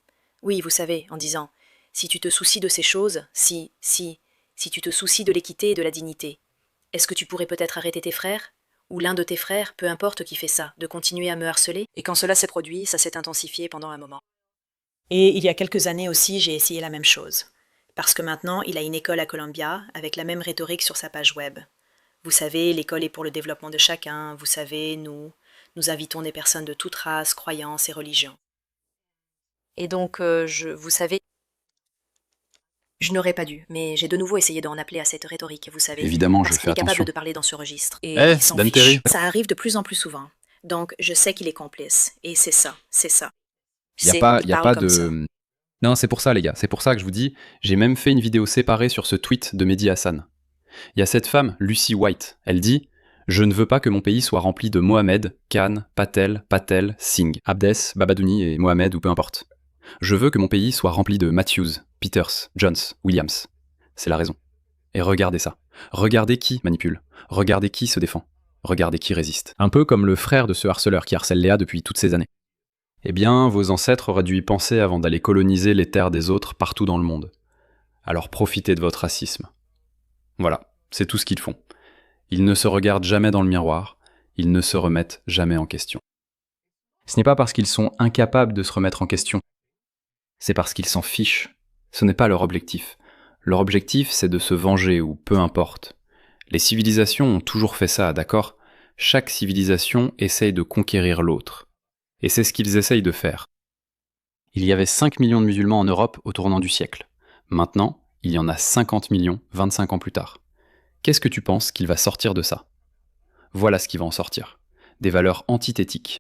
Oui, vous savez, en disant, si tu te soucies de ces choses, si tu te soucies de l'équité et de la dignité, est-ce que tu pourrais peut-être arrêter tes frères? Ou l'un de tes frères, peu importe qui fait ça, de continuer à me harceler? Et quand cela s'est produit, ça s'est intensifié pendant un moment. Et il y a quelques années aussi, j'ai essayé la même chose. Parce que maintenant, il a une école à Columbia, avec la même rhétorique sur sa page web. Vous savez, l'école est pour le développement de chacun, vous savez, nous invitons des personnes de toute race, croyances et religions. Et donc, vous savez, je n'aurais pas dû, mais j'ai de nouveau essayé d'en appeler à cette rhétorique, vous savez. Évidemment, parce je qu'il fais est capable attention. de parler dans ce registre. Et Eh, il s'en Dan fiche. Terry. Ça arrive de plus en plus souvent. Donc, je sais qu'il est complice. Et c'est ça. Il n'y a Il pas parle comme ça. de... Non, c'est pour ça les gars, c'est pour ça que je vous dis, j'ai même fait une vidéo séparée sur ce tweet de Mehdi Hassan. Il y a cette femme, Lucy White, elle dit « Je ne veux pas que mon pays soit rempli de Mohamed, Khan, Patel, Singh, Abdes, Babadouni et Mohamed ou peu importe. Je veux que mon pays soit rempli de Matthews, Peters, Jones, Williams. » C'est la raison. Et regardez ça. Regardez qui manipule. Regardez qui se défend. Regardez qui résiste. Un peu comme le frère de ce harceleur qui harcèle Léa depuis toutes ces années. Eh bien, vos ancêtres auraient dû y penser avant d'aller coloniser les terres des autres partout dans le monde. Alors profitez de votre racisme. Voilà, c'est tout ce qu'ils font. Ils ne se regardent jamais dans le miroir, ils ne se remettent jamais en question. Ce n'est pas parce qu'ils sont incapables de se remettre en question, c'est parce qu'ils s'en fichent. Ce n'est pas leur objectif. Leur objectif, c'est de se venger ou peu importe. Les civilisations ont toujours fait ça, d'accord ? Chaque civilisation essaye de conquérir l'autre. Et c'est ce qu'ils essayent de faire. Il y avait 5 millions de musulmans en Europe au tournant du siècle. Maintenant, il y en a 50 millions 25 ans plus tard. Qu'est-ce que tu penses qu'il va sortir de ça ? Voilà ce qui va en sortir. Des valeurs antithétiques.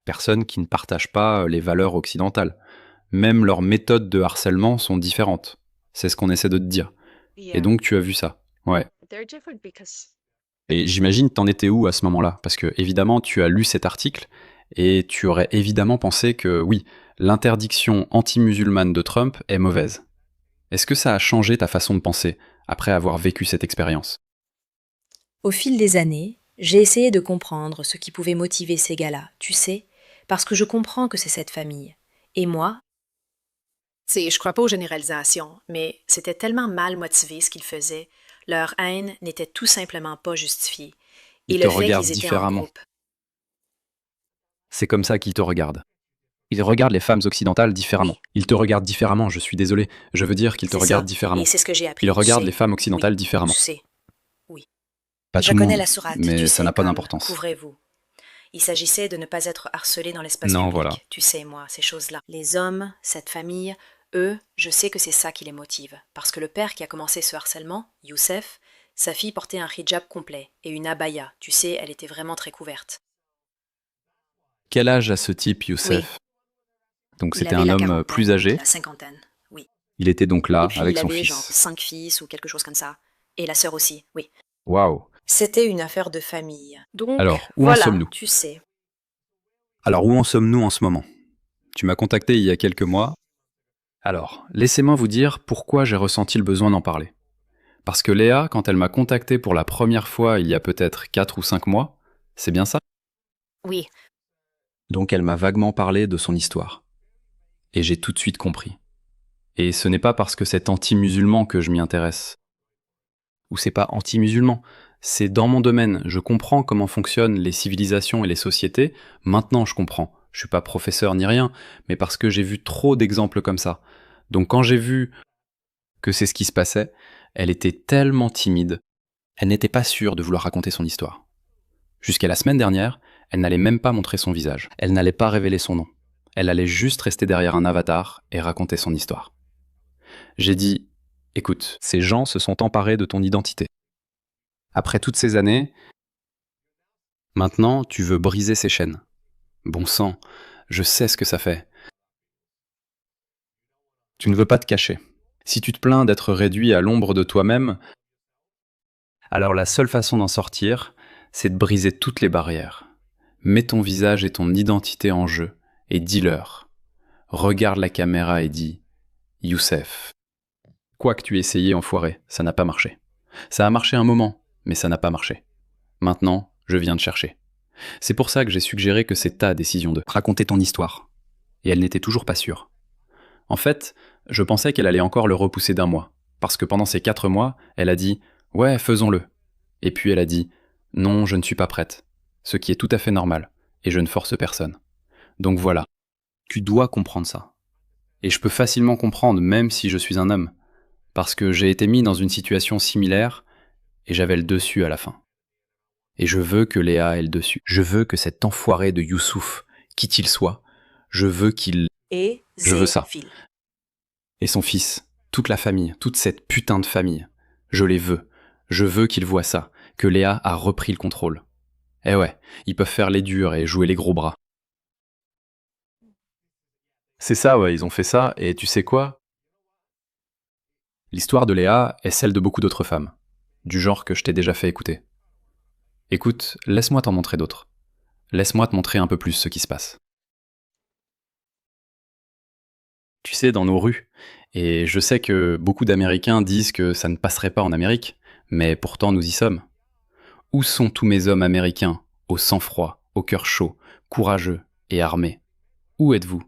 Personnes qui ne partagent pas les valeurs occidentales. Même leurs méthodes de harcèlement sont différentes. C'est ce qu'on essaie de te dire. Et donc tu as vu ça. Ouais. Et j'imagine t'en étais où à ce moment-là ? Parce que évidemment tu as lu cet article et tu aurais évidemment pensé que oui, l'interdiction anti-musulmane de Trump est mauvaise. Est-ce que ça a changé ta façon de penser après avoir vécu cette expérience ? Au fil des années, j'ai essayé de comprendre ce qui pouvait motiver ces gars-là, tu sais, parce que je comprends que c'est cette famille. Et moi, je crois pas aux généralisations, mais c'était tellement mal motivé ce qu'ils faisaient. Leur haine n'était tout simplement pas justifiée. Ils te regardent différemment. C'est comme ça qu'ils te regardent. Ils regardent les femmes occidentales différemment. Oui. Ils te regardent différemment, je suis désolé. Je veux dire qu'ils te regardent différemment. Et c'est ce que j'ai appris. Ils regardent les femmes occidentales différemment. Je sais. Oui. Pas je tout le connais monde, la sourate, mais ça n'a pas d'importance. Couvrez-vous. Il s'agissait de ne pas être harcelé dans l'espace public. Voilà. Tu sais, moi, ces choses-là. Les hommes, cette famille, eux, je sais que c'est ça qui les motive. Parce que le père qui a commencé ce harcèlement, Youssef, sa fille portait un hijab complet et une abaya. Tu sais, elle était vraiment très couverte. Quel âge a ce type, Youssef ? Oui. Donc c'était un homme plus âgé. La cinquantaine, oui. Il était donc là, et puis, avec son il avait fils. Genre 5 fils ou quelque chose comme ça. Et la sœur aussi, oui. Waouh. C'était une affaire de famille. Donc, alors, où voilà, en sommes-nous ? Tu sais. Alors, où en sommes-nous en ce moment ? Tu m'as contacté il y a quelques mois. Alors, laissez-moi vous dire pourquoi j'ai ressenti le besoin d'en parler. Parce que Léa, quand elle m'a contacté pour la première fois il y a peut-être 4 ou 5 mois, c'est bien ça ? Oui. Donc elle m'a vaguement parlé de son histoire. Et j'ai tout de suite compris. Et ce n'est pas parce que c'est anti-musulman que je m'y intéresse. Ou c'est pas anti-musulman, c'est dans mon domaine. Je comprends comment fonctionnent les civilisations et les sociétés. Maintenant je comprends. Je suis pas professeur ni rien, mais parce que j'ai vu trop d'exemples comme ça. Donc quand j'ai vu que c'est ce qui se passait, elle était tellement timide. Elle n'était pas sûre de vouloir raconter son histoire. Jusqu'à la semaine dernière, elle n'allait même pas montrer son visage. Elle n'allait pas révéler son nom. Elle allait juste rester derrière un avatar et raconter son histoire. J'ai dit, écoute, ces gens se sont emparés de ton identité. Après toutes ces années, maintenant tu veux briser ces chaînes. Bon sang, je sais ce que ça fait. Tu ne veux pas te cacher. Si tu te plains d'être réduit à l'ombre de toi-même, alors la seule façon d'en sortir, c'est de briser toutes les barrières. Mets ton visage et ton identité en jeu et dis-leur. Regarde la caméra et dis « Youssef ». Quoi que tu aies essayé, enfoiré, ça n'a pas marché. Ça a marché un moment, mais ça n'a pas marché. Maintenant, je viens te chercher. C'est pour ça que j'ai suggéré que c'est ta décision de raconter ton histoire. Et elle n'était toujours pas sûre. En fait, je pensais qu'elle allait encore le repousser d'1 mois. Parce que pendant ces 4 mois, elle a dit « Ouais, faisons-le ». Et puis elle a dit « Non, je ne suis pas prête ». Ce qui est tout à fait normal. Et je ne force personne. Donc voilà. Tu dois comprendre ça. Et je peux facilement comprendre, même si je suis un homme. Parce que j'ai été mis dans une situation similaire et j'avais le dessus à la fin. Et je veux que Léa ait le dessus. Je veux que cet enfoiré de Youssouf, qui qu'il soit, je veux qu'il... Je veux ça. Et son fils, toute la famille, toute cette putain de famille. Je les veux. Je veux qu'ils voient ça, que Léa a repris le contrôle. Eh ouais, ils peuvent faire les durs et jouer les gros bras. C'est ça, ouais, ils ont fait ça, et tu sais quoi? L'histoire de Léa est celle de beaucoup d'autres femmes, du genre que je t'ai déjà fait écouter. Écoute, laisse-moi t'en montrer d'autres. Laisse-moi te montrer un peu plus ce qui se passe. Tu sais, dans nos rues, et je sais que beaucoup d'Américains disent que ça ne passerait pas en Amérique, mais pourtant nous y sommes. Où sont tous mes hommes américains, au sang-froid, au cœur chaud, courageux et armés? Où êtes-vous?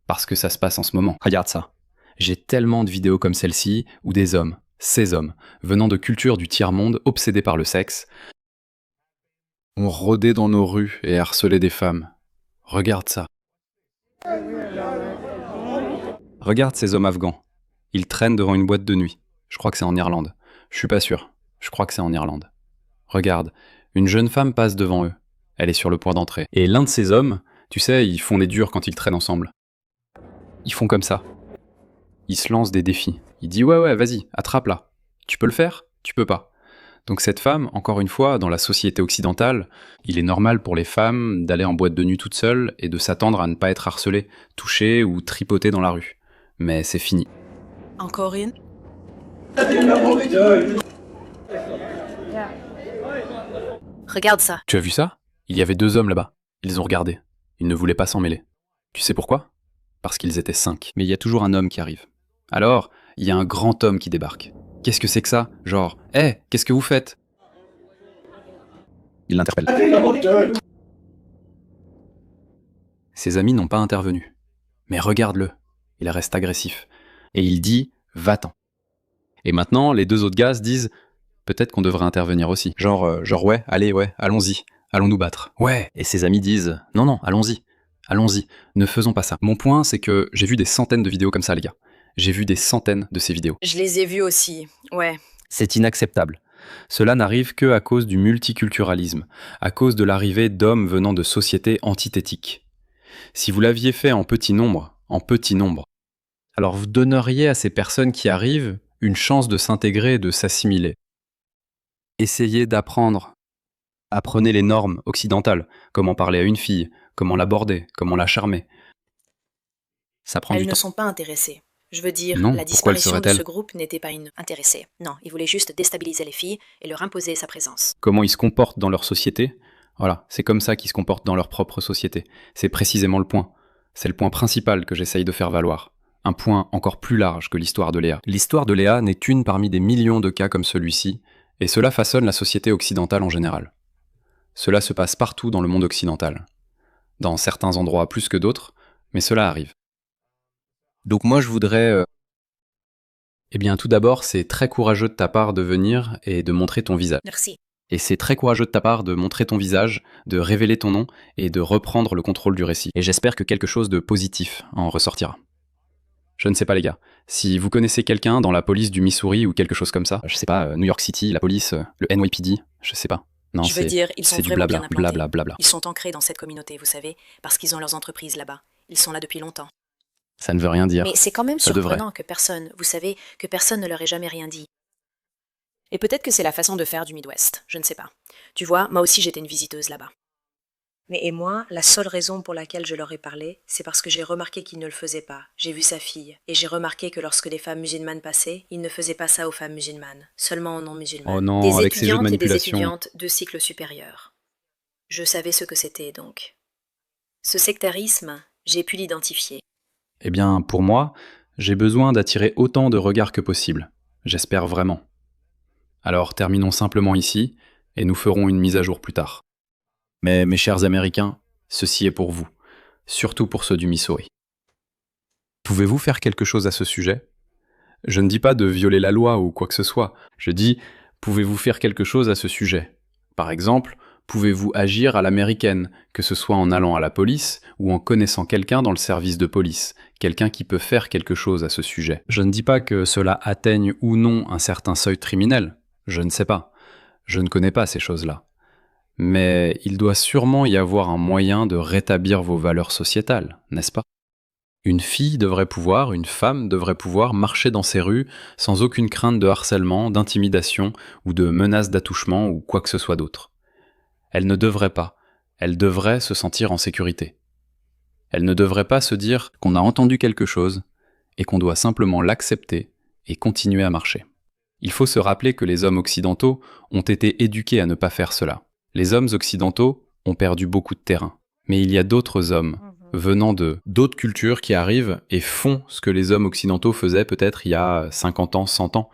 Parce que ça se passe en ce moment. Regarde ça. J'ai tellement de vidéos comme celle-ci où des hommes, ces hommes, venant de cultures du tiers-monde obsédés par le sexe, ont rôdé dans nos rues et harcelé des femmes. Regarde ça. Regarde ces hommes afghans. Ils traînent devant une boîte de nuit. Je crois que c'est en Irlande. Je suis pas sûr. Je crois que c'est en Irlande. Regarde, une jeune femme passe devant eux. Elle est sur le point d'entrer. Et l'un de ces hommes, tu sais, ils font les durs quand ils traînent ensemble. Ils font comme ça. Ils se lancent des défis. Il dit ouais, vas-y, attrape-la. Tu peux le faire? Tu peux pas. Donc cette femme, encore une fois, dans la société occidentale, il est normal pour les femmes d'aller en boîte de nuit toute seule et de s'attendre à ne pas être harcelées, touchées ou tripotées dans la rue. Mais c'est fini. Encore une? Regarde ça. Tu as vu ça? Il y avait 2 hommes là-bas. Ils ont regardé. Ils ne voulaient pas s'en mêler. Tu sais pourquoi? Parce qu'ils étaient 5. Mais il y a toujours un homme qui arrive. Alors, il y a un grand homme qui débarque. Qu'est-ce que c'est que ça? Genre, hé, qu'est-ce que vous faites? Il l'interpelle. Ses amis n'ont pas intervenu. Mais regarde-le. Il reste agressif. Et il dit, va-t'en. Et maintenant, les 2 autres gars se disent, peut-être qu'on devrait intervenir aussi. Genre ouais, allons-y. Allons nous battre. Ouais. Et ses amis disent, non, allons-y. Allons-y, ne faisons pas ça. Mon point, c'est que j'ai vu des centaines de vidéos comme ça, les gars. J'ai vu des centaines de ces vidéos. Je les ai vues aussi, ouais. C'est inacceptable. Cela n'arrive que à cause du multiculturalisme, à cause de l'arrivée d'hommes venant de sociétés antithétiques. Si vous l'aviez fait en petit nombre, alors vous donneriez à ces personnes qui arrivent une chance de s'intégrer et de s'assimiler. Essayez d'apprendre. Apprenez les normes occidentales, comment parler à une fille, comment l'aborder, comment la charmer. Ça prend Elles du ne temps. sont pas intéressées. Je veux dire, Non, la pourquoi le disparition de seraient-elles? ce groupe n'était pas une intéressée. Non, il voulait juste déstabiliser les filles et leur imposer sa présence. Comment ils se comportent dans leur société, voilà, c'est comme ça qu'ils se comportent dans leur propre société. C'est précisément le point. C'est le point principal que j'essaye de faire valoir. Un point encore plus large que l'histoire de Léa. L'histoire de Léa n'est qu'une parmi des millions de cas comme celui-ci, et cela façonne la société occidentale en général. Cela se passe partout dans le monde occidental. Dans certains endroits plus que d'autres, mais cela arrive. Donc moi je voudrais... Eh bien tout d'abord, c'est très courageux de ta part de venir et de montrer ton visage. Merci. Et c'est très courageux de ta part de montrer ton visage, de révéler ton nom et de reprendre le contrôle du récit. Et j'espère que quelque chose de positif en ressortira. Je ne sais pas les gars, si vous connaissez quelqu'un dans la police du Missouri ou quelque chose comme ça, je sais pas, New York City, la police, le NYPD, je sais pas. Non, Je veux dire, ils sont c'est du vraiment blabla, bien implantés. blabla. Ils sont ancrés dans cette communauté, vous savez, parce qu'ils ont leurs entreprises là-bas. Ils sont là depuis longtemps. Ça ne veut rien dire. Mais c'est quand même Ça surprenant que personne, vous savez, que personne ne leur ait jamais rien dit. Et peut-être que c'est la façon de faire du Midwest, je ne sais pas. Tu vois, moi aussi j'étais une visiteuse là-bas. Mais et moi, la seule raison pour laquelle je leur ai parlé, c'est parce que j'ai remarqué qu'ils ne le faisaient pas. J'ai vu sa fille, et j'ai remarqué que lorsque les femmes musulmanes passaient, ils ne faisaient pas ça aux femmes musulmanes, seulement aux non-musulmanes. Oh non, des avec ces jeux de étudiantes et des manipulation. étudiantes de cycle supérieur. Je savais ce que c'était donc. Ce sectarisme, j'ai pu l'identifier. Eh bien, pour moi, j'ai besoin d'attirer autant de regards que possible. J'espère vraiment. Alors terminons simplement ici, et nous ferons une mise à jour plus tard. Mais mes chers Américains, ceci est pour vous, surtout pour ceux du Missouri. Pouvez-vous faire quelque chose à ce sujet? Je ne dis pas de violer la loi ou quoi que ce soit, je dis, pouvez-vous faire quelque chose à ce sujet? Par exemple, pouvez-vous agir à l'américaine, que ce soit en allant à la police ou en connaissant quelqu'un dans le service de police, quelqu'un qui peut faire quelque chose à ce sujet. Je ne dis pas que cela atteigne ou non un certain seuil criminel, je ne sais pas, je ne connais pas ces choses-là. Mais il doit sûrement y avoir un moyen de rétablir vos valeurs sociétales, n'est-ce pas? Une fille devrait pouvoir, une femme devrait pouvoir marcher dans ces rues sans aucune crainte de harcèlement, d'intimidation ou de menace d'attouchement ou quoi que ce soit d'autre. Elle ne devrait pas, elle devrait se sentir en sécurité. Elle ne devrait pas se dire qu'on a entendu quelque chose et qu'on doit simplement l'accepter et continuer à marcher. Il faut se rappeler que les hommes occidentaux ont été éduqués à ne pas faire cela. Les hommes occidentaux ont perdu beaucoup de terrain. Mais il y a d'autres hommes venant de d'autres cultures qui arrivent et font ce que les hommes occidentaux faisaient peut-être il y a 50 ans, 100 ans.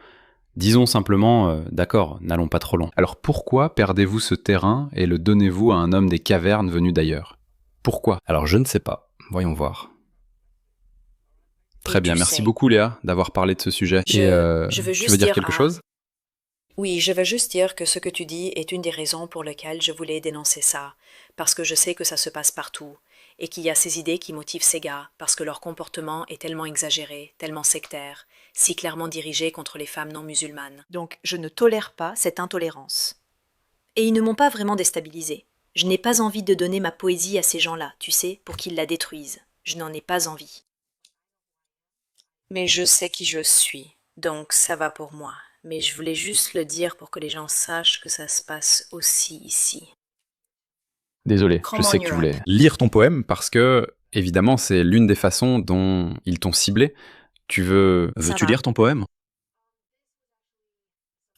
Disons simplement, d'accord, n'allons pas trop loin. Alors pourquoi perdez-vous ce terrain et le donnez-vous à un homme des cavernes venu d'ailleurs? Pourquoi? Alors je ne sais pas. Voyons voir. Très bien, merci beaucoup Léa d'avoir parlé de ce sujet. Je veux tu juste veux dire dire quelque chose? Oui, je veux juste dire que ce que tu dis est une des raisons pour lesquelles je voulais dénoncer ça, parce que je sais que ça se passe partout, et qu'il y a ces idées qui motivent ces gars, parce que leur comportement est tellement exagéré, tellement sectaire, si clairement dirigé contre les femmes non musulmanes. Donc je ne tolère pas cette intolérance. Et ils ne m'ont pas vraiment déstabilisée. Je n'ai pas envie de donner ma poésie à ces gens-là, tu sais, pour qu'ils la détruisent. Je n'en ai pas envie. Mais je sais qui je suis, donc ça va pour moi. Mais je voulais juste le dire pour que les gens sachent que ça se passe aussi ici. Désolé, Come je sais on, que tu you're voulais lire ton poème parce que, évidemment, c'est l'une des façons dont ils t'ont ciblé. Veux-tu va. lire ton poème?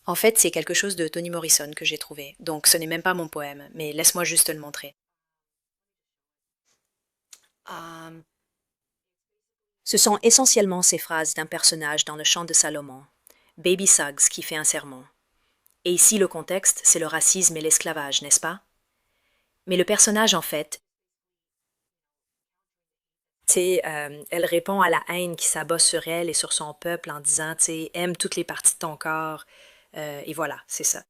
En fait, c'est quelque chose de Toni Morrison que j'ai trouvé, donc ce n'est même pas mon poème, mais laisse-moi juste te le montrer. Ce sont essentiellement ces phrases d'un personnage dans le chant de Salomon, Baby Suggs qui fait un sermon. Et ici, le contexte, c'est le racisme et l'esclavage, n'est-ce pas? Mais le personnage, en fait, elle répond à la haine qui s'abat sur elle et sur son peuple en disant, aime toutes les parties de ton corps, et voilà, c'est ça.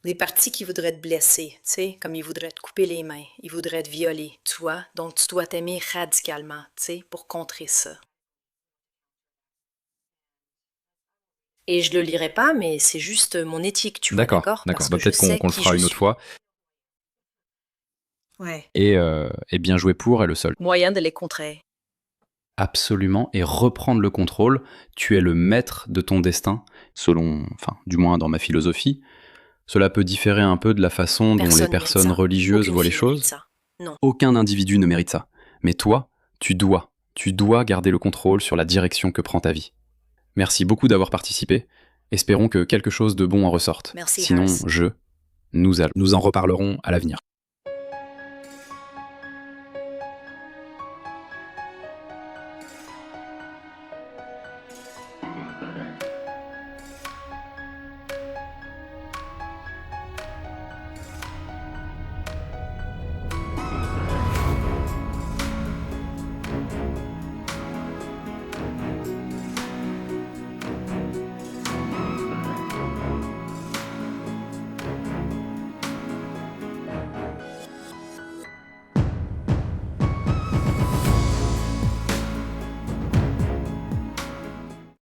Les parties qui voudraient te blesser, comme ils voudraient te couper les mains, ils voudraient te violer, tu vois, donc tu dois t'aimer radicalement, pour contrer ça. Et je le lirai pas, mais c'est juste mon éthique, tu vois, d'accord? Parce que je Peut-être sais qu'on le qui fera je une autre suis. fois. Ouais. Et bien joué pour est le seul. Moyen de les contrer. Absolument, et reprendre le contrôle. Tu es le maître de ton destin, du moins dans ma philosophie. Cela peut différer un peu de la façon dont les personnes religieuses voient les choses. Non. Aucun individu ne mérite ça. Mais toi, tu dois garder le contrôle sur la direction que prend ta vie. Merci beaucoup d'avoir participé. Espérons que quelque chose de bon en ressorte. Merci, Sinon, Harris. nous en reparlerons à l'avenir.